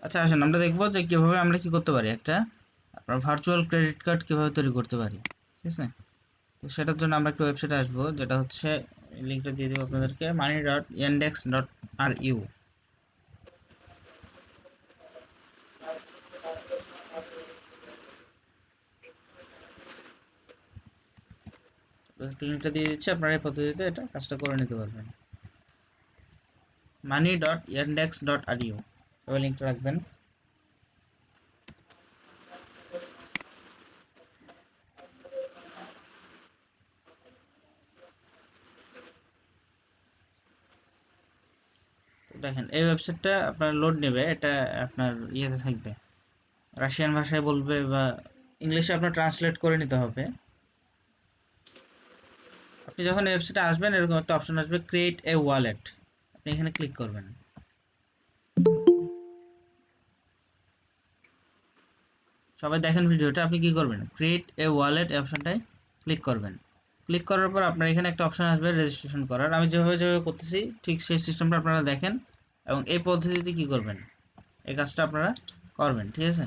আচ্ছা আসেন আমরা দেখবো যে কিভাবে আমরা কি করতে পারি, একটা আপনার ভার্চুয়াল ক্রেডিট কার্ড কিভাবে তৈরি করতে পারি। ঠিক আছে, তো সেটার জন্য আমরা একটা ওয়েবসাইটে আসবো, যেটা হচ্ছে লিঙ্কটা দিয়ে দেবো আপনাদেরকে, money.yandex.ru। লিঙ্কটা দিয়ে দিচ্ছি, আপনারা এই পদ্ধতিতে এটা কাজটা করে নিতে পারবেন। money.yandex.ru এবার লিঙ্কটা রাখবেন। দেখেন এই ওয়েবসাইটটা আপনার লোড নেবে, এটা আপনার ইয়েতে থাকবে, রাশিয়ান ভাষায় বলবে বা ইংলিশে আপনার ট্রান্সলেট করে নিতে হবে। আপনি যখন এই ওয়েবসাইটে আসবেন এরকম একটা অপশন আসবে, ক্রিয়েট এ ওয়ালেট, আপনি এখানে ক্লিক করবেন। সবাই দেখেন ভিডিওটা, আপনি কি করবেন, ক্রিয়েট এ ওয়ালেট এই অপশনটায় ক্লিক করবেন। ক্লিক করার পর আপনার এখানে একটা অপশন আসবে রেজিস্ট্রেশন করার, আমি যেভাবে যেভাবে করতেছি ঠিক সেই সিস্টেমটা আপনারা দেখেন এবং এই পদ্ধতিতে কি করবেন, এই কাজটা আপনারা করবেন। ঠিক আছে,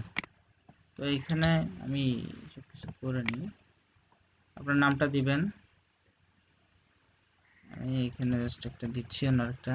তো এইখানে আমি সব কিছু করে নিই। আপনার নামটা দিবেন, আমি এখানে জাস্ট একটা দিচ্ছি অন্য একটা।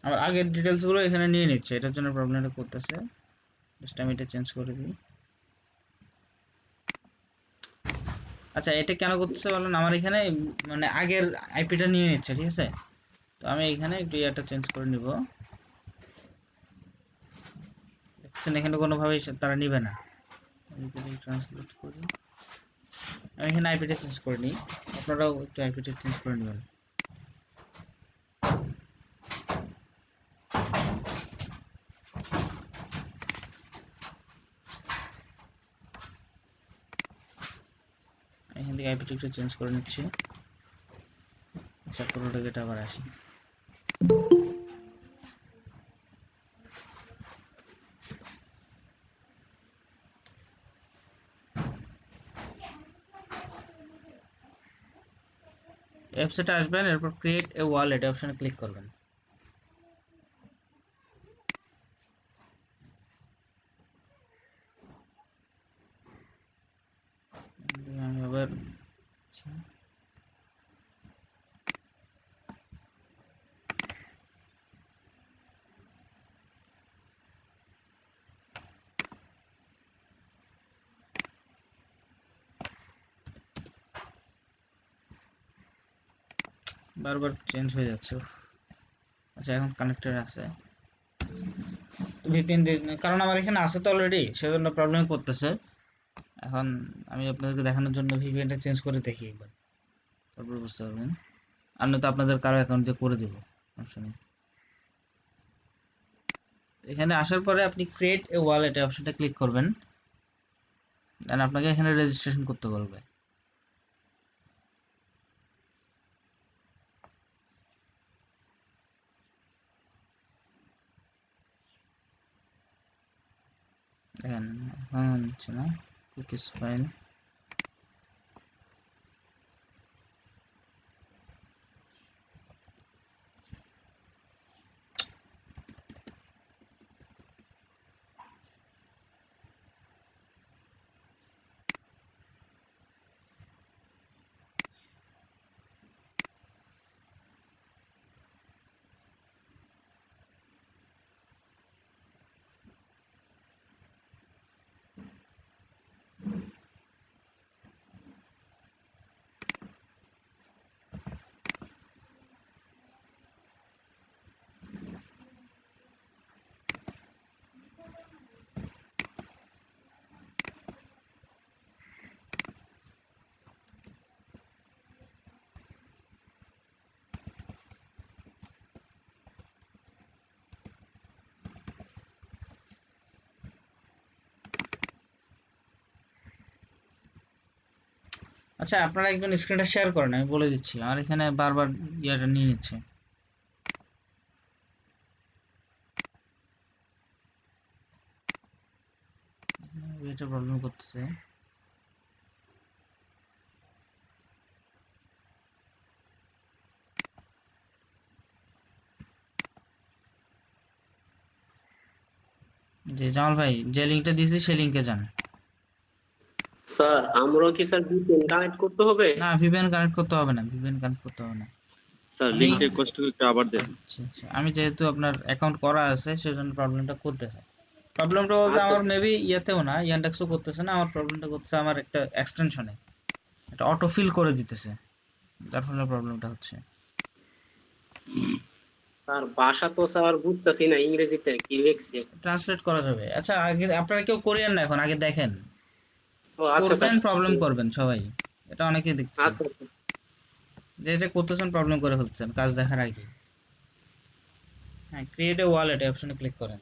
আমার আগের ডিটেলস গুলো এখানে নিয়ে নিচ্ছে, এটার জন্য প্রবলেমটা করতেছে, জাস্ট আমি এটা চেঞ্জ করে দিই। আচ্ছা এটা কেন করতেছে বলেন, আমার এখানে মানে আগের আইপিটা নিয়ে নিচ্ছে। ঠিক আছে, তো আমি এখানে একটু ইয়াটা চেঞ্জ করে নিব। দেখছেন এখানে কোনোভাবেই তারা নিবে না। আমি যদি ট্রান্সলেট করি, আমি এখানে আইপিটা চেঞ্জ করে নিই, আপনারাও একটু আইপিটা চেঞ্জ করে নেবেন। এখান থেকে আইপিটা একটু চেঞ্জ করে নিচ্ছি। আচ্ছা পুরোটাকে এটা আবার আসি। ওয়েবসাইটে আসবেন, এরপর ক্রিয়েট এ ওয়ালেট অপশনে ক্লিক করবেন। আমি আবার বারবার চেঞ্জ হয়ে যাচ্ছে। আচ্ছা এখন কানেক্টেড আছে, ভিপিএন দিয়ে, কারণ আমার এখানে আছে তো অলরেডি, সেজন্য প্রবলেম করতেছে। এখন আমি আপনাদেরকে দেখানোর জন্য ভিপিএনটা চেঞ্জ করে দেখি একবার, তারপর বুঝতে পারবেন। আর নয়তো আপনাদের কারো অ্যাকাউন্ট দিয়ে করে দেবো, সমস্যা নেই। এখানে আসার পরে আপনি ক্রিয়েট এ ওয়ালেট অপশনটা ক্লিক করবেন, দেন আপনাকে এখানে রেজিস্ট্রেশন করতে বলবে। দেখেন এখন হচ্ছে না, কুকিজ ফাইল। আচ্ছা আপনারা একজন স্ক্রিনটা শেয়ার করেন, আমি বলে দিচ্ছি, আমার এখানে বারবার ইয়াটা নিয়ে নিচ্ছে, এটা প্রবলেম করতেছে। যে জামাল ভাই যে লিঙ্কটা দিয়েছি সেই লিঙ্কে যান। স্যার আমরাও কি স্যার ভিপিএন কানেক্ট করতে হবে? না ভিপিএন কানেক্ট করতে হবে না, ভিপিএন কানেক্ট করতে হবে না। স্যার আমি লিংকটা কষ্ট করে একটু আবার দেন। আচ্ছা আচ্ছা, আমি যেহেতু আপনার অ্যাকাউন্ট করা আছে সেজন্য প্রবলেমটা করতেছে। প্রবলেমটা বলতে আচ্ছা আমার মেবি ইয়েতেও না, ইয়ান্ডেক্সও করতেছে না, আমার প্রবলেমটা করতেছে আমার একটা এক্সটেনশনে, এটা অটো ফিল করে দিতেছে, যার ফলে প্রবলেমটা হচ্ছে। স্যার ভাষা তো স্যার বুঝতেছি না, ইংরেজিতে কি লিখছে। ট্রান্সলেট করা যাবে। আচ্ছা আগে আপনারা কেউ কোরিয়ান না, এখন আগে দেখেন, ও আচ্ছা স্যার, করবেন প্রবলেম করবেন সবাই, এটা অনেকেই দেখছি আচ্ছা আচ্ছা। যে যে করতেছেন প্রবলেম করে ফেলছেন কাজ দেখার আগে। হ্যাঁ ক্রিয়েট এ ওয়ালেট অপশনে ক্লিক করেন।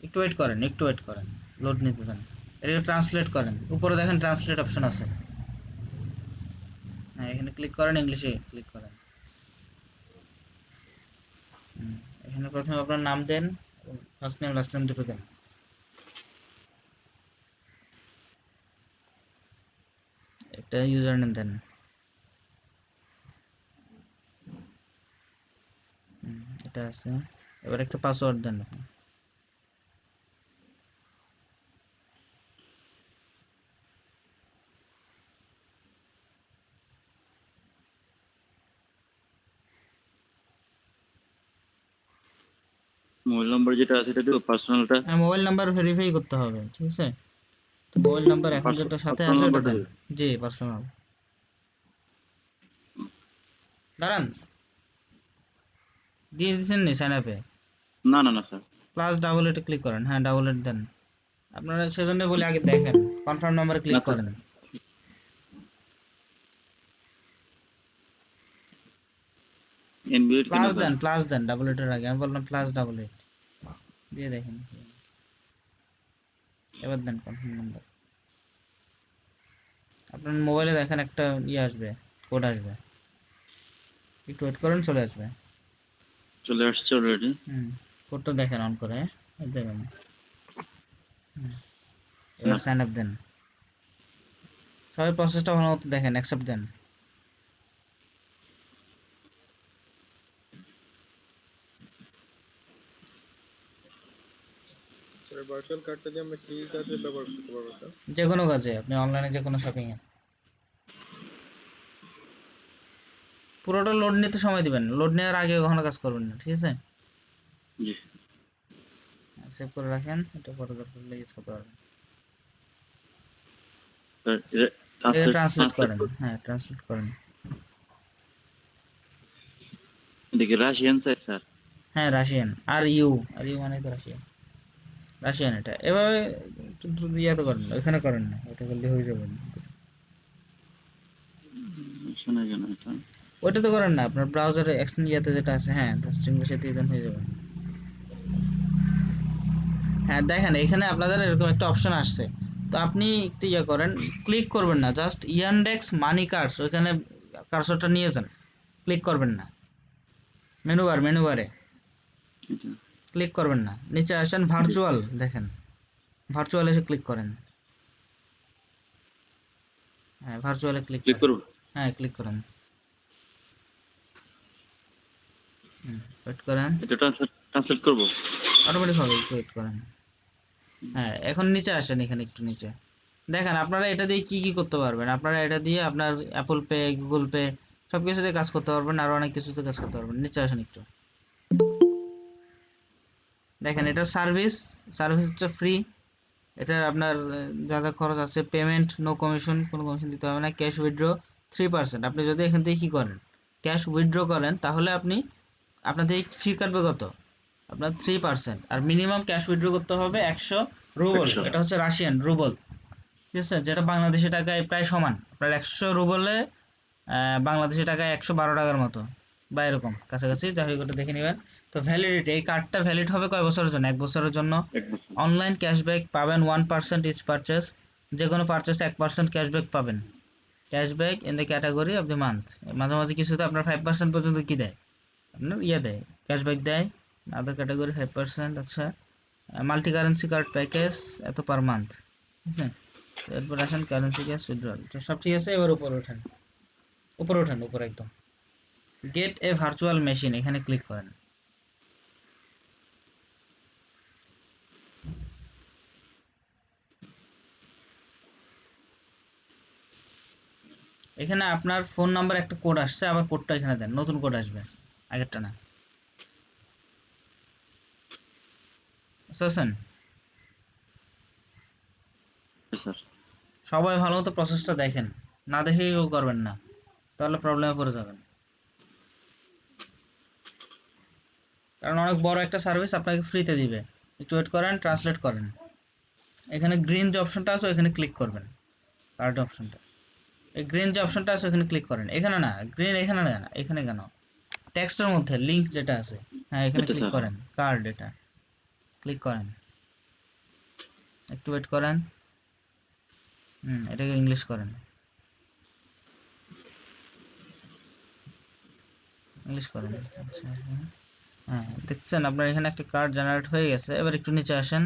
একটু ওয়েট করেন, একটু ওয়েট করেন, লোড নিতে দেন। এটাকে ট্রান্সলেট করেন, উপরে দেখেন ট্রান্সলেট অপশন আছে, হ্যাঁ এখানে ক্লিক করেন, ইংলিশে ক্লিক করেন। এখানে প্রথমে আপনার নাম দেন, ফার্স্ট নেম লাস্ট নেম দুটো দেন। একটা ইউজার নেম দেন, এটা আছে। এবার একটা পাসওয়ার্ড দেন আপনি। মোবাইল নাম্বার যেটা আছে এটা দিব, পার্সোনালটা। হ্যাঁ মোবাইল নাম্বার ভেরিফাই করতে হবে, ঠিক আছে? তো মোবাইল নাম্বার এখন যেটা সাথে পার্সোনাল আছে ওটা নাম্বারটা দেন। দিব। জি পার্সোনাল। দাঁড়ান, দিয়ে দিচ্ছেন নি সাইন আপে? না না না স্যার। প্লাস ডাবল এটা ক্লিক করেন, হ্যাঁ ডাবল এট দেন। আপনারা সেজন্য বলে আগে দেখেন, কনফার্ম নাম্বারে ক্লিক না স্যার, করেন। এনবিএড কেন প্লাস স্যার? দেন, প্লাস দেন ডাবল এটের আগে, আমি বললাম প্লাস ডাবল এট দিয়ে দেখেন। এবার দেন কনফার্ম নাম্বার। আপনার মোবাইলে দেখেন একটা ইয়ে আসবে, কোড আসবে, একটু ওয়েট করেন, চলে আসবে। চলে আসছে অলরেডি। কোডটা দেখেন অন করে, দেবেন। এবার সাইন আপ দেন, সবাই প্রসেসটা ভালো মতো দেখেন, অ্যাকসেপ্ট দেন। স্যার ভার্চুয়াল কার্ডটা দিয়ে আমরা কি কাজে ব্যবহার করতে পারবো স্যার? যে কোনো কাজে, আপনি অনলাইনে যে কোনো শপিং এ। পুরোটা লোড নিতে সময় দিবেন, লোড নেওয়ার আগে কখনো কাজ করবেন না, ঠিক আছে? জি সেভ করে রাখেন, এটা পরে দরকার হলে ইউজ করতে পারবেন। স্যার, এটা ট্রান্সলেট করেন, হ্যাঁ ট্রান্সলেট করেন। এটা কি রাশিয়ান স্যার? স্যার হ্যাঁ Russian, are you, are you মানে তো রাশিয়ান, রাশিয়ান। এটা এভাবে একটু দ্রুত ইয়াতে করেন, ওইখানে করেন না, ওটা করলে হয়ে যাবে না। শোনা যায় না এটা। ওইটা তো করেন না, আপনার ব্রাউজারে এক্সটেন্ড ইয়াতে যেটা আছে, হ্যাঁ ইংলিশে দিয়ে দেন, হয়ে যাবে। হ্যাঁ দেখেন এখানে আপনাদের এরকম একটা অপশন আসছে, তো আপনি একটু ইয়ে করেন, ক্লিক করবেন না, জাস্ট ইয়ান্ডেক্স মানি কার্ডস ওইখানে কার্সরটা নিয়ে যান, ক্লিক করবেন না। মেনু বারে এটা ক্লিক করবেন না, নিচে আসেন ভার্চুয়াল, দেখেন ভার্চুয়াল এসে ক্লিক করেন। হ্যাঁ ভার্চুয়ালে ক্লিক ক্লিক করেন, করব? হ্যাঁ ক্লিক করেন। ওয়েট করেন, এটা ট্রান্সলেট করব? অটোমেটিক হবে, একটু ওয়েট করেন। হ্যাঁ এখন নিচে আসেন, এখানে একটু নিচে দেখেন, আপনারা এটা দিয়ে কি কি করতে পারবেন। আপনারা এটা দিয়ে আপনার অ্যাপল পে, গুগল পে সবকিছুতে কাজ করতে পারবেন, আরো অনেক কিছুতে কাজ করতে পারবেন। নিচে আসেন একটু, দেখেন এটা সার্ভিস, সার্ভিস হচ্ছে ফ্রি। এটা আপনার যা যা খরচ আছে, পেমেন্ট নো কমিশন, কোনো কমিশন দিতে হবে না। Cash withdraw 3%। আপনি যদি এখান থেকে কি করেন, ক্যাশ উইথড্র করেন, তাহলে আপনি আপনার থেকে ফি কাটবে কত, আপনার 3%। আর মিনিমাম ক্যাশ উইথড্র করতে হবে 100 রুবল, 100 এটা হচ্ছে রাশিয়ান রুবল, ঠিক আছে? যেটা বাংলাদেশি টাকায় প্রায় সমান। আপনার 100 রুবলে বাংলাদেশি টাকায় 112 টাকার মতো বা এরকম কাছাকাছি, যাই হোক ওটা দেখে নেবেন। তো ভ্যালিডিটি, এই কার্ডটা ভ্যালিড হবে কয় বছরের জন্য? 1 বছরের জন্য। 1 বছর। অনলাইন ক্যাশব্যাক পাবেন 1% ইচ পারচেস, যে কোনো পারচেসে 1% ক্যাশব্যাক পাবেন। Cashback in the category of the month, মাঝে মাঝে কিছুতে আপনার 5% পর্যন্ত কি দেয়, আপনার দেয়, ক্যাশব্যাক দেয়। আদার ক্যাটাগরি 5%। আচ্ছা, মাল্টি কারেন্সি কার্ড প্যাকেজ এত পার মান্থ, ঠিক আছে। এরপর আসেন কারেন্সি ক্যাশ উইথড্রল, সব ঠিক আছে। এবার উপরে ওঠেন, উপরে একদম গেট এ ভার্চুয়াল মেশিন, এখানে ক্লিক করেন। এখানে আপনার ফোন নাম্বার একটা কোড আসছে, আবার কোডটা এখানে দেন, নতুন কোড আসবে, আগেরটা না। বুঝছেন? স্যার সবাই ভালো মতো প্রসেসটা দেখেন, না দেখেই করবেন না, তাহলে প্রবলেমে পড়ে যাবেন। কারণ অনেক বড় একটা সার্ভিস আপনাকে ফ্রিতে দিবে। একটু ওয়েট করেন, ট্রান্সলেট করেন। এখানে গ্রিন যে অপশনটা আছে এখানে ক্লিক করবেন, কার্ড অপশনটা। এই গ্রিন যে অপশনটা আছে ওখানে ক্লিক করেন। এখানে না, গ্রিন এখানে না, এখানে কেন, টেক্সটের মধ্যে লিংক যেটা আছে, হ্যাঁ এখানে এটা ক্লিক স্যার। করেন, কার্ড এটা ক্লিক করেন। একটু ওয়েট করেন, এটাকে ইংলিশ করেন, ইংলিশ করেন। আচ্ছা, হ্যাঁ দেখছেন আপনার এখানে একটা কার্ড জেনারেট হয়ে গেছে। এবার একটু নিচে আসেন,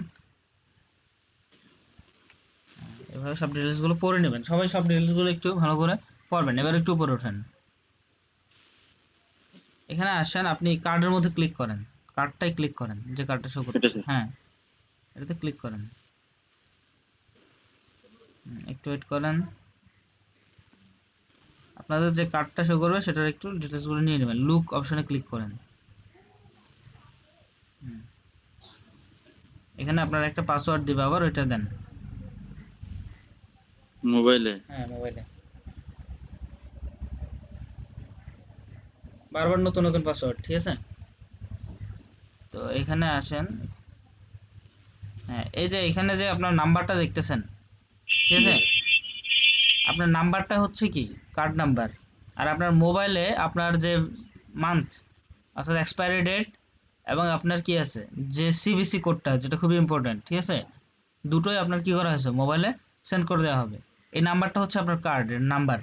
এভাবে সব ডিটেলস গুলো পড়ে নেবেন, সবাই সব ডিটেলস গুলো একটু ভালো করে পড়বেন। এবার একটু উপরে ওঠেন, এখানে আসেন, আপনি কার্ডের মধ্যে ক্লিক করেন, কার্ডটাই ক্লিক করেন, যে কার্ডটা শো এটা করছে, স্যার। হ্যাঁ এটাতে ক্লিক করেন। একটু ওয়েট করেন, আপনাদের যে কার্ডটা শো করবে সেটার একটু ডিটেলস গুলো নিয়ে নেবেন। লুক অপশনে ক্লিক করেন। এখানে আপনার একটা পাসওয়ার্ড দিবে, আবার ওইটা দেন। মোবাইলে। হ্যাঁ মোবাইলে বারবার নতুন নতুন পাসওয়ার্ড, ঠিক আছে। তো এখানে আসেন, হ্যাঁ এই যে এখানে যে আপনার নাম্বারটা দেখতেছেন, ঠিক আছে, আপনার নাম্বারটা হচ্ছে কি কার্ড নাম্বার, আর আপনার মোবাইলে আপনার যে মান্থ অর্থাৎ এক্সপায়ারি ডেট এবং আপনার কি আছে যে সিভিসি কোডটা, যেটা খুবই ইম্পর্টেন্ট, ঠিক আছে, দুটোই আপনার কি করা হয়েছে মোবাইলে সেন্ড করে দেওয়া হবে। এই নাম্বারটা হচ্ছে আপনার কার্ডের নাম্বার।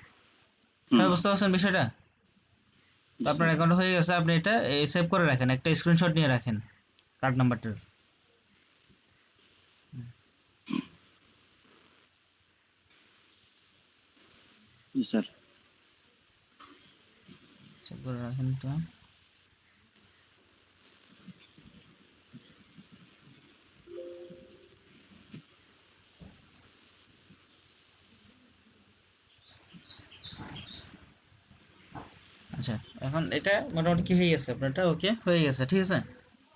সবাই বুঝতে পারছেন বিষয়টা? তো আপনার অ্যাকাউন্ট হয়ে গেছে, আপনি এটা সেভ করে রাখেন, একটা স্ক্রিনশট নিয়ে রাখেন কার্ড নাম্বারটার। জি স্যার। সেভ করে রাখেন এটা। আচ্ছা, এখন এটা মোটামুটি কি হয়ে গেছে, আপনারটা ওকে হয়ে গেছে, ঠিক আছে।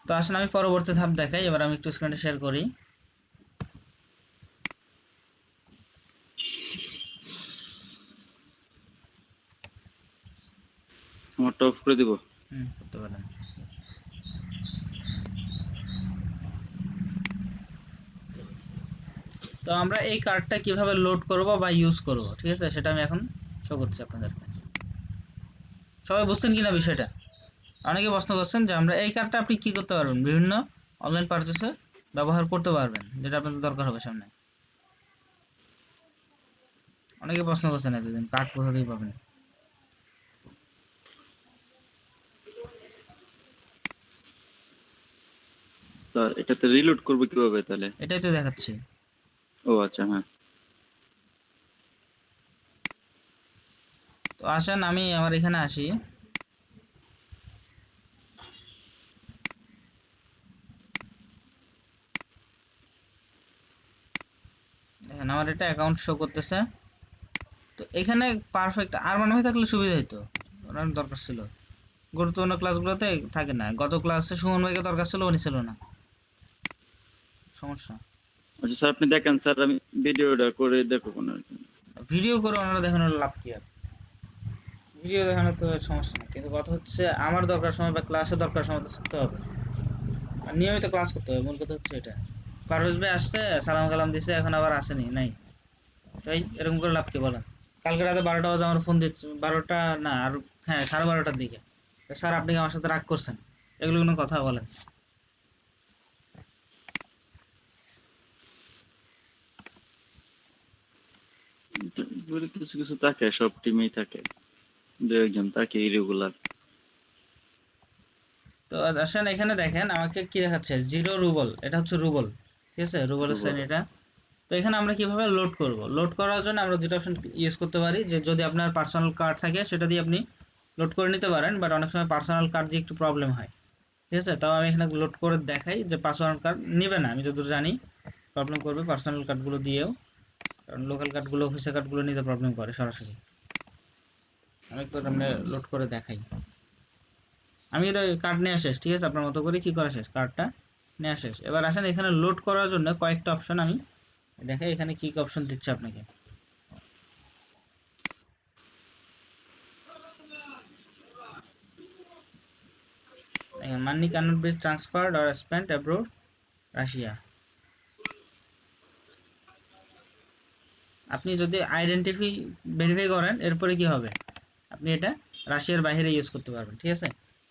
তো আসলে আমি পরবর্তী ধাপ দেখাই, এবার আমি একটু স্ক্রিনটা শেয়ার করি। আমারটা অফ করে দিব। করতে পারেন। তো আমরা এই কার্ডটা কিভাবে লোড করব বা ইউজ করব, ঠিক আছে, সেটা আমি এখন শো করছি আপনাদেরকে। সবাই বুঝছেন কিনা বিষয়টা? অনেকে প্রশ্ন করছেন যে আমরা এই কার্ডটা আপনি কি করতে পারবেন, বিভিন্ন অনলাইন পারচেসে ব্যবহার করতে পারবেন, যেটা আপনাদের দরকার হবে সামনে। অনেকে প্রশ্ন করছেন এতদিন কার্ড কোথা থেকে পাবেন। স্যার এটাতে রিলোড করবো কিভাবে তাহলে? এটাই তো দেখাচ্ছি। ও আচ্ছা, হ্যাঁ। তো আসেন আমি আমার এখানে আসি। দেখেন আমার এটা অ্যাকাউন্ট শো করতেছে। তো এখানে পারফেক্ট আর মনে হয় থাকলে সুবিধা হতো, ওনার দরকার ছিল। গুরুত্বপূর্ণ ক্লাসগুলোতে থাকে না। গত ক্লাসে সুমন ভাইকে দরকার ছিল, উনি ছিল না, সমস্যা। আচ্ছা স্যার আপনি দেখেন স্যার, আমি ভিডিওটা করে দেখো কোনো। ভিডিও করে ওনারা দেখানোর লাভ কি আর, ভিডিও দেখানো তো সমস্যা না, কিন্তু কথা হচ্ছে আমার দরকার সময় বা ক্লাসে দরকার সময় তো থাকতে হবে, আর নিয়মিত ক্লাস করতে হবে, মূল কথা হচ্ছে এটা। পারভেজ ভাই আসছে, সালাম কালাম দিছে, এখন আবার আসেনি, নাই, তাই এরকম করে লাভ কি বলেন? কালকে রাতে 12টা বাজে আমার ফোন দিচ্ছে, 12টা না আর, হ্যাঁ 12:30টার দিকে, স্যার আপনি কি আমার সাথে রাগ করছেন, এগুলো কোনো কথা বলেন? বলে কিছু কিছু থাকে, সব টিমেই থাকে, দু একজন থাকে ইরেগুলার। তো আসেন এখানে দেখেন আমাকে কি দেখাচ্ছে, 0 রুবল, এটা হচ্ছে রুবল, ঠিক আছে, রুবলের সাইন এটা। তো এখানে আমরা কিভাবে লোড করব, লোড করার জন্য আমরা দুটো অপশন ইউজ করতে পারি, যে যদি আপনার পার্সোনাল কার্ড থাকে সেটা দিয়ে আপনি লোড করে নিতে পারেন, বাট অনেক সময় পার্সোনাল কার্ড দিয়ে একটু প্রবলেম হয়, ঠিক আছে। তাও আমি এখানে লোড করে দেখাই যে পার্সোনাল কার্ড নিবে না, আমি যতদূর জানি প্রবলেম করবে পার্সোনাল কার্ডগুলো দিয়েও, কারণ লোকাল কার্ডগুলো অফিসের কার্ডগুলো নিতে প্রবলেম করে সরাসরি। আমি একটু আপনি লোড করে দেখাই। আমি এটা কার্ড নেওয়া শেষ, ঠিক আছে, আপনার মতো করে কি করা শেষ, কার্ডটা নেওয়া শেষ। এবার আসেন এখানে লোড করার জন্য কয়েকটা অপশন আমি দেখাই, এখানে কি কি অপশন দিচ্ছে আপনাকে। Money cannot be transferred or spent abroad Russia. আপনি যদি আইডেন্টিফাই ভেরিফাই করেন এরপরে কি হবে, আপনি এটা রাশিয়ার বাইরে ইউজ করতে পারবেন, ঠিক আছে।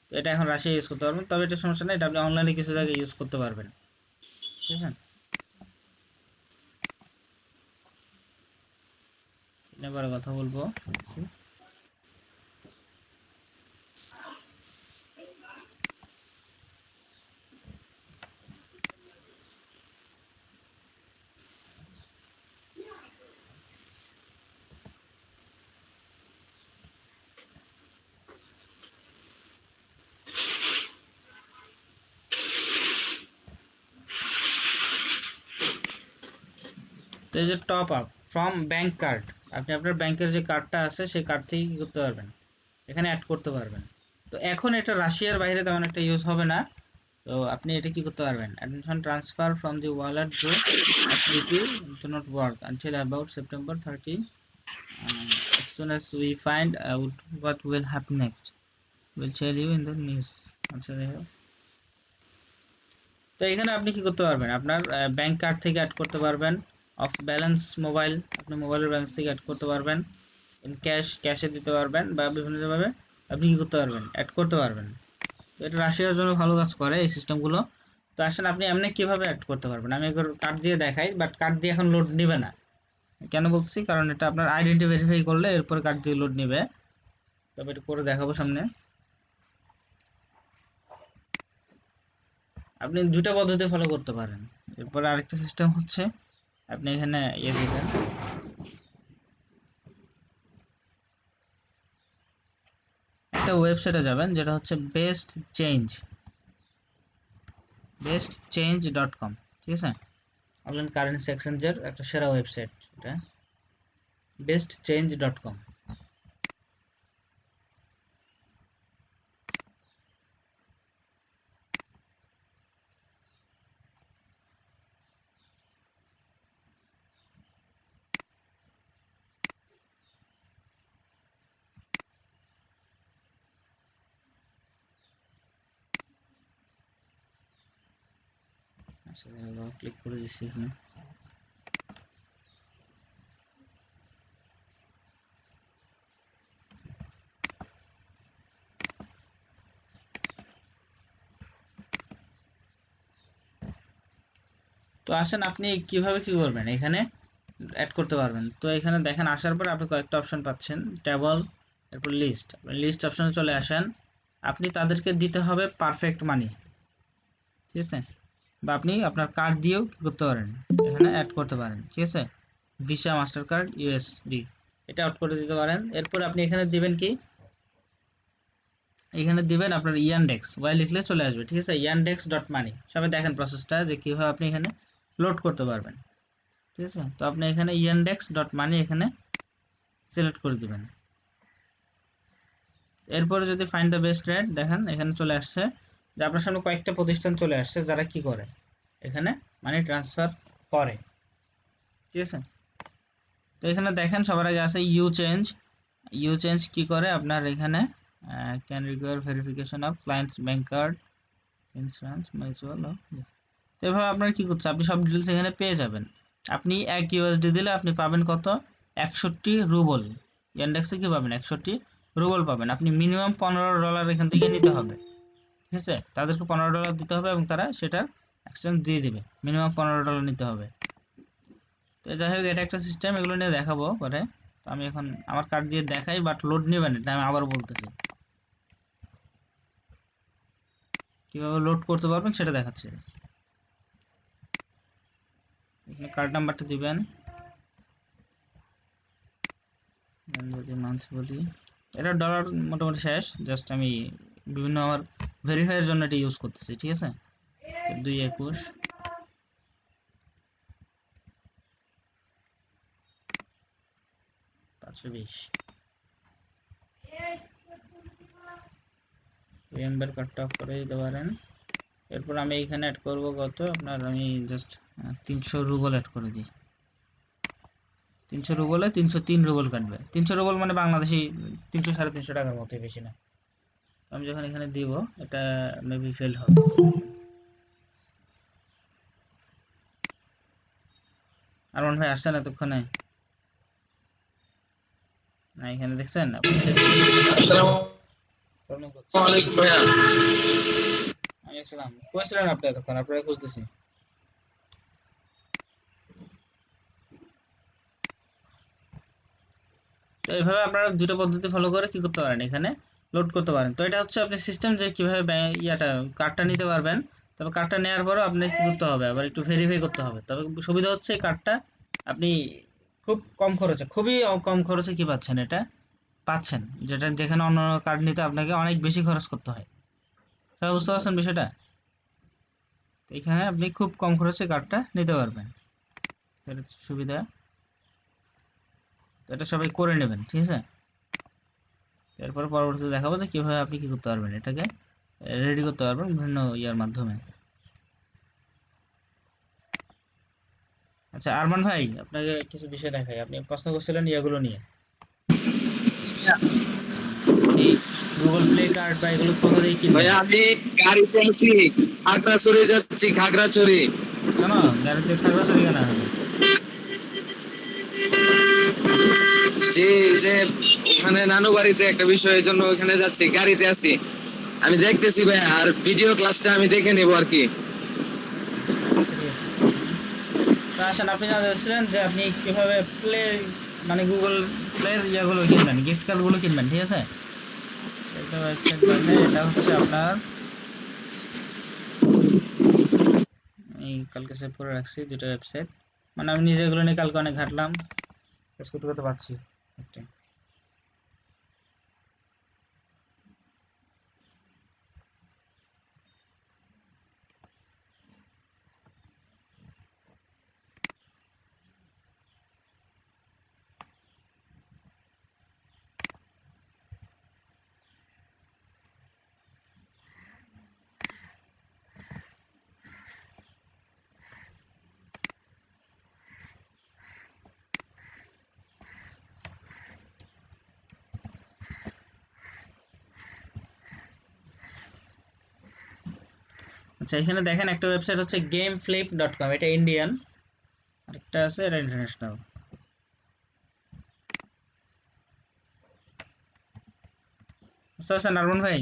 তো এটা এখন রাশিয়া ইউজ করতে পারবেন, তবে এটা সমস্যা নেই, এটা আপনি অনলাইনে কিছু জায়গায় ইউজ করতে পারবেন, ঠিক আছে। এবারে কথা বলবো, তো এই যে top up from bank card, আপনি আপনার ব্যাংকের যে কার্ডটা আছে সেই কার্ড থেকে কি করতে পারবেন, এখানে অ্যাড করতে পারবেন। তো এখন এটা রাশিয়ার বাইরে তেমন একটা ইউজ হবে না, তো আপনি এটা কি করতে পারবেন, admission transfer from the wallet to SDP do not work until about September 30, as soon as we find out what will happen next we'll tell you in the news। আচ্ছা যাই হোক, তো এখানে আপনি কি করতে পারবেন, আপনার ব্যাংক কার্ড থেকে অ্যাড করতে পারবেন, অফ ব্যালেন্স মোবাইল, আপনি মোবাইলের ব্যালেন্স থেকে অ্যাড করতে পারবেন, ইন ক্যাশে দিতে পারবেন, বা বিভিন্নভাবে আপনি কি করতে পারবেন, অ্যাড করতে পারবেন। তো এটা রাশিয়ার জন্য ভালো কাজ করে এই সিস্টেমগুলো। তো আসেন আপনি এমনি কিভাবে অ্যাড করতে পারবেন, আমি একবার কার্ড দিয়ে দেখাই, বাট কার্ড দিয়ে এখন লোড নেবে না। কেন বলছি, কারণ এটা আপনার আইডেন্টি ভেরিফাই করলে এরপর কার্ড দিয়ে লোড নেবে। তবে এটা করে দেখাবো সামনে। আপনি দুটো পদ্ধতি ফলো করতে পারেন। এরপর আরেকটা সিস্টেম হচ্ছে, আপনি এখানে ইয়ে দিবেন, একটা ওয়েবসাইটে যাবেন যেটা হচ্ছে bestchange.com, ঠিক আছে, অনলাইন কারেন্সি এক্সচেঞ্জের একটা সেরা ওয়েবসাইট এটা, bestchange.com। আচ্ছা ক্লিক করে দিচ্ছি এখানে। তো আসেন আপনি কিভাবে কি করবেন, এখানে অ্যাড করতে পারবেন। তো এখানে দেখেন আসার পর আপনি কয়েকটা অপশন পাচ্ছেন, টেবল, এরপর লিস্ট, লিস্ট অপশনে চলে আসেন। আপনি তাদেরকে দিতে হবে পারফেক্ট মানি, ঠিক আছে, বা আপনি আপনার কার্ড দিয়েও কি করতে পারেন, এখানে অ্যাড করতে পারেন, ঠিক আছে, ভিসা, মাস্টার কার্ড, ইউএসডি, এটা অ্যাড করে দিতে পারেন। এরপর আপনি এখানে দিবেন কি, এখানে দিবেন আপনার ইয়ানডেক্স, ওয়াই লিখলে চলে আসবে, ঠিক আছে, yandex.money। সবাই দেখেন প্রসেসটা যে কিভাবে আপনি এখানে লোড করতে পারবেন, ঠিক আছে। তো আপনি এখানে yandex.money এখানে সিলেক্ট করে দিবেন। এরপরে যদি ফাইন্ড দ্য বেস্ট রেট দেখেন, এখানে চলে আসছে যে আপনার সামনে কয়েকটা প্রতিষ্ঠান চলে আসছে যারা কি করে, এখানে মানি ট্রান্সফার করে, ঠিক আছে। তো এখানে দেখেন সবার আগে আছে ইউ চেঞ্জ কি করে, আপনার এখানে can require verification of clients bank card, insurance, mutual. তো এভাবে আপনার কি করছে, আপনি সব ডিটেলস এখানে পেয়ে যাবেন। আপনি 1 ইউএসডি দিলে আপনি পাবেন কত, 61 রুবল। ইন্ডেক্সে কি পাবেন, 61 রুবল পাবেন। আপনি মিনিমাম $15 এখান থেকে নিতে হবে, ঠিক আছে, তাদেরকে $15 দিতে হবে এবং তারা সেটা এক্সচেঞ্জ দিয়ে দিবে, মিনিমাম $15 নিতে হবে। তো যাই হোক, এটা একটা সিস্টেম, এগুলো নিয়ে দেখাবো পরে। তো আমি এখন আমার কার্ড দিয়ে দেখাই, বাট লোড নেবেন, এটা আমি আবার বলতেছি। কিভাবে লোড করতে পারবেন সেটা দেখাচ্ছি। এখানে কার্ড নাম্বারটা দিবেন, যদি মান্থ বলি, এটা ডলার মোটামুটি শেষ, জাস্ট আমি বিভিন্ন আমার ভেরিফাইয়ের জন্য এটা ইউজ করতেছি, ঠিক আছে। 221 520 রিমেম্বার কার্ডটা অফ করে দিতে পারেন। এরপর আমি এখানে অ্যাড করব কত আপনার, আমি জাস্ট 300 রুবল অ্যাড করে দিই। 300 রুবলে 303 রুবল কাটবে। 300 রুবল মানে বাংলাদেশি 300 350 টাকার মতো, বেশি না। আমি যখন এখানে দিব এটা মেবি ফেল হবে। আরমান ভাই আসছেন এতক্ষণে? না, এখানে দেখছেন আপনি আসসালামু আলাইকুম ভাইয়া। আমি আসসালাম কোয়েশ্চেন আপনি এতক্ষণ আপনারা খুঁজতেছি। তো এইভাবে আপনারা দুটো পদ্ধতি ফলো করে কি করতে পারেন, এখানে লোড করতে পারেন। তো এটা হচ্ছে আপনি সিস্টেম যে কিভাবে ইয়াটা কার্ডটা নিতে পারবেন। তবে কার্ডটা নেওয়ার পরও আপনার কি করতে হবে, আবার একটু ভেরিফাই করতে হবে। তবে সুবিধা হচ্ছে এই কার্ডটা আপনি খুব কম খরচে, খুবই কম খরচে কি পাচ্ছেন, এটা পাচ্ছেন, যেটা যেখানে অন্য কার্ড নিতে আপনাকে অনেক বেশি খরচ করতে হয়। সবাই বুঝতে পারছেন বিষয়টা? তো এখানে আপনি খুব কম খরচে কার্ডটা নিতে পারবেন, এটা সুবিধা। তো এটা সবাই করে নেবেন, ঠিক আছে। এরপরে পরবর্তীতে দেখাবো যে কিভাবে আপনি কি করতে পারবেন, এটাকে রেডি করতে পারবেন বিভিন্ন ইয়ার মাধ্যমে। আচ্ছা আরমান ভাই, আপনাকে কিছু বিষয় দেখাই। আপনি প্রশ্ন করছিলেন ইয়াগুলো নিয়ে, এই গুগল প্লে কার্ড বা এগুলো কোথা থেকে কিনবেন। ভাইয়া আমি গাড়িতে আছি, খাগড়াছড়ি যাচ্ছি, খাগড়াছড়ি। কেন গাড়িতে খাগড়াছড়ি কেন হবে? যে ওখানে নানু বাড়িতে একটা বিষয়ের জন্য ওখানে যাচ্ছি, গাড়িতে আছি। আমি দেখতেছি ভাইয়া, আর ভিডিও ক্লাসটা আমি দেখে নেবো আর কি। আচ্ছা, ঠিক আছে। তো আসেন, আপনি জানতেছিলেন যে আপনি কিভাবে প্লে মানে গুগল প্লের ইয়াগুলো কিনবেন, গিফট কার্ডগুলো কিনবেন, ঠিক আছে। একটা ওয়েবসাইট পাবেন, এটা হচ্ছে আপনার, এই কালকে সেভ করে রাখছি দুটো ওয়েবসাইট, মানে আমি নিজে এগুলো নিয়ে কালকে অনেক ঘাটলাম, কাজ করতে করতে পারছি একটা। আচ্ছা, এখানে দেখেন একটা ওয়েবসাইট হচ্ছে gameflip.com, এটা ইন্ডিয়ান, আরেকটা আছে এটা ইন্টারন্যাশনাল। বুঝতে পারছেন আরমান ভাই?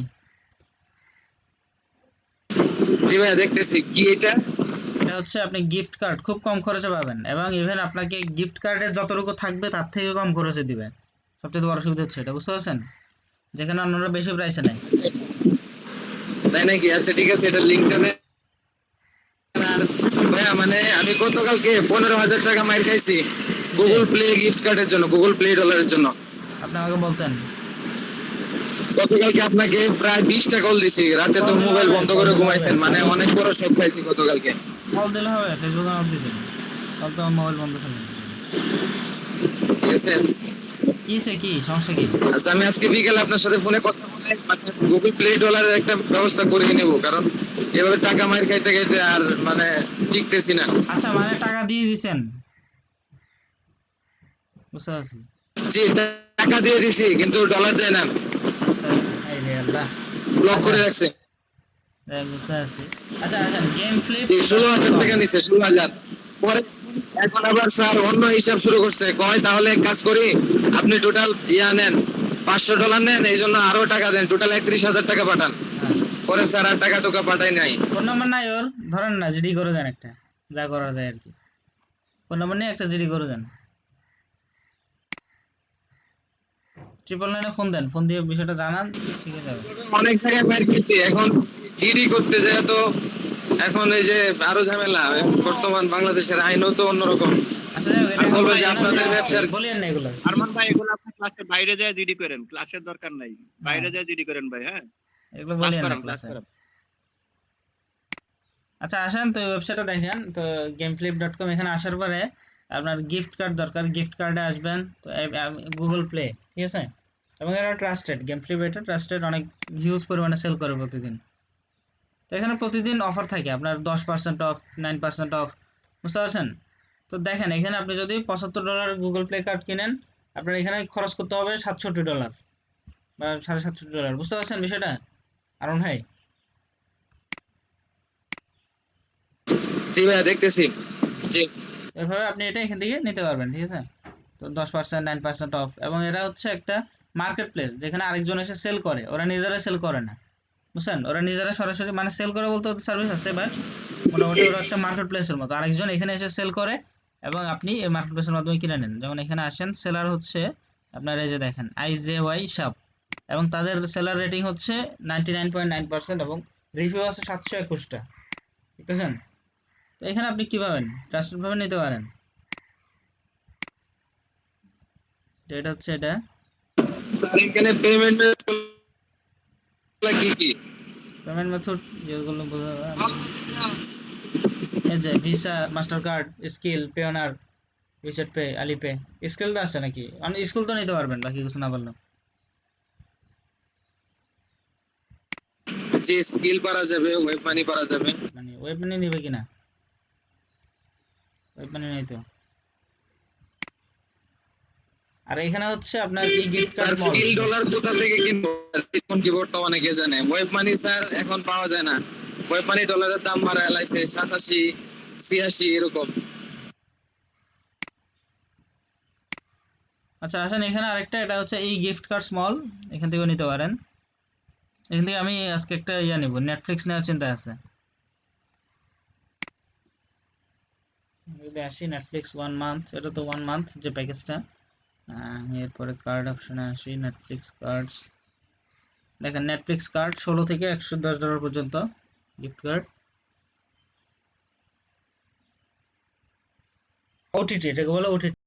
জি ভাইয়া দেখতেছি, কি এটা? এটা হচ্ছে আপনি গিফট কার্ড খুব কম খরচে পাবেন, এবং ইভেন আপনাকে গিফট কার্ডের যতটুকু থাকবে তার থেকে কম খরচে দিবে। সবচেয়ে বড় সুবিধা হচ্ছে এটা, বুঝতে পারছেন, যেখানে অন্যরা বেশি প্রাইসে নেয়। তাই নাকি? আচ্ছা ঠিক আছে, এটা লিঙ্কটা দেন। আর ভাইয়া মানে আমি গতকালকে 15,000 টাকা মাইর খাইছি গুগল প্লে গিফট কার্ডের জন্য, গুগল প্লে ডলারের জন্য। আপনি আমাকে বলতেন। গতকালকে আপনাকে প্রায় 20টা কল দিছি, রাতে তো মোবাইল বন্ধ করে ঘুমাইছেন, মানে অনেক বড় শখ খাইছি গতকালকে। কল দিলে হবে, ফেসবুকে নক দিতে হবে, কল তো আমার মোবাইল বন্ধ থাকে। ঠিক আছে। কি সমস্যা কি? আচ্ছা আমি আজকে বিকেলে আপনার সাথে ফোনে কথা বলে গুগল প্লে ডলারের একটা ব্যবস্থা করে নেব, কারণ এভাবে টাকা মার খাইতে খাইতে আর মানে টিকতেছি না। আচ্ছা, মানে টাকা দিয়ে দিছেন, বুঝতে পারছি। জি টাকা দিয়ে দিছি, কিন্তু ডলার দেয় না, বুঝতে পারছি, এই রে আল্লাহ। ব্লক আচ্ছা, করে রাখছে। বুঝতে পারছি। আচ্ছা আসেন, গেম ফ্লিপ 16,000 টাকা নিছে, 16,000। পরে এখন আবার স্যার অন্য হিসাব শুরু করছে, কয় তাহলে এক কাজ করি, আপনি টোটাল ইয়া নেন $500 নেন, এই জন্য আরো টাকা দেন, টোটাল 31,000 টাকা পাঠান। পরে স্যার আর টাকা টোকা পাঠাই নাই। ফোন নাম্বার নাই ওর, ধরেন না জিডি করে দেন একটা, যা করা যায় আর কি। ফোন নাম্বার নিয়ে একটা জিডি করে দেন। 999 ফোন দেন, ফোন দিয়ে বিষয়টা জানান, শিখে যাবে। অনেক জায়গায় বের করছি, এখন জিডি করতে যায় তো এখন এই যে আরো ঝামেলা। বর্তমান বাংলাদেশের আইনও তো অন্যরকম। আচ্ছা যাই হোক, এটা আর বলবো যে এখন আপনাদের ব্যবসার বলিয়েন না এগুলো। আরমান ভাই এগুলো আপনি ক্লাসের বাইরে যায় জিডি করেন, ক্লাসের দরকার নাই, বাইরে যায় জিডি করেন ভাই। হ্যাঁ, এগুলো ক্লাস বলিয়েন না করেন, ক্লাস ক্লাসে। করেন। আচ্ছা আসেন তো ওয়েবসাইটটা দেখেন তো, gameflip.com। এখানে আসার পরে আপনার গিফট কার্ড দরকার, গিফট কার্ডে আসবেন তো গুগল প্লে, ঠিক আছে। এবং এটা ট্রাস্টেড, গেমফ্লিপ এটা ট্রাস্টেড, অনেক হিউজ পরিমাণে সেল করে প্রতিদিন। তো এখানে প্রতিদিন অফার থাকে আপনার 10% অফ, 9% অফ, বুঝতে পারছেন। তো দেখেন এখানে আপনি যদি $75 গুগল প্লে কার্ড কিনেন, আপনার এখানে খরচ করতে হবে $67 বা $67.5, বুঝতে পারছেন বিষয়টা আরুন ভাই? জি ভাইয়া দেখতেছি। জি এভাবে আপনি এটা এখান থেকে নিতে পারবেন, ঠিক আছে। তো 10% 9% অফ, এবং এরা হচ্ছে একটা মার্কেট প্লেস যেখানে আরেকজন এসে সেল করে, ওরা নিজেরা সেল করে না, বুঝছেন। ওরা নিজেরা সরাসরি মানে সেল করে বলতে ওদের সার্ভিস আছে, বাট মোটামুটি ওরা একটা মার্কেট প্লেসের মতো, আরেকজন এখানে এসে সেল করে এবং আপনি এই মার্কেট প্লেসের মাধ্যমে কিনে নেন। যেমন এখানে আসেন, সেলার হচ্ছে আপনার এই যে দেখেন IJY শপ, এবং তাদের সেলার রেটিং হচ্ছে 99.9% এবং রিভিউ আছে 721টা, বুঝতেছেন। তো এখানে আপনি কি পাবেন, ট্রাস্টেড ভাবে নিতে পারেন। তো এটা হচ্ছে এটা স্যার, এখানে পেমেন্ট কি কি? পেমেন্ট মেথড যেগুলো বোঝা যাবে এই যে Visa, Mastercard, Skrill, Payoneer, WeChat Pay, Alipay. Skrill তো আছে নাকি? আপনি স্কিল তো নিতে পারবেন বাকি কিছু না বললেও। যে স্কিল পারা যাবে, ওয়েব মানি পারা যাবে। মানে ওয়েব মানি নিবে কিনা, ওয়েব মানি নেই তো। আর এখানে হচ্ছে আপনার ই গিফট স্যার কার্ড মল। স্কিল ডলার কোথা থেকে কিনবো এখন কি বর্তমানে কে জানে? ওয়েব মানি স্যার এখন পাওয়া যায় না। ওয়েব মানি ডলারের দাম বাড়া লাইছে 87 86 এরকম। আচ্ছা আসেন এখানে আরেকটা, এটা হচ্ছে এই গিফট কার্ড স্মল, এখান থেকেও নিতে পারেন। এখান থেকে আমি আজকে একটা ইয়া নিব, নেটফ্লিক্স নেওয়ার চিন্তা আছে। যদি আসি নেটফ্লিক্স 1 মান্থ, এটা তো 1 মান্থ যে প্যাকেজটা। আমি এরপরে কার্ড অপশনে আসি, নেটফ্লিক্স কার্ডস। দেখেন নেটফ্লিক্স কার্ড 16 থেকে $110 পর্যন্ত গিফট কার্ড। ওটিটি, এটাকে বলে ওটিটি।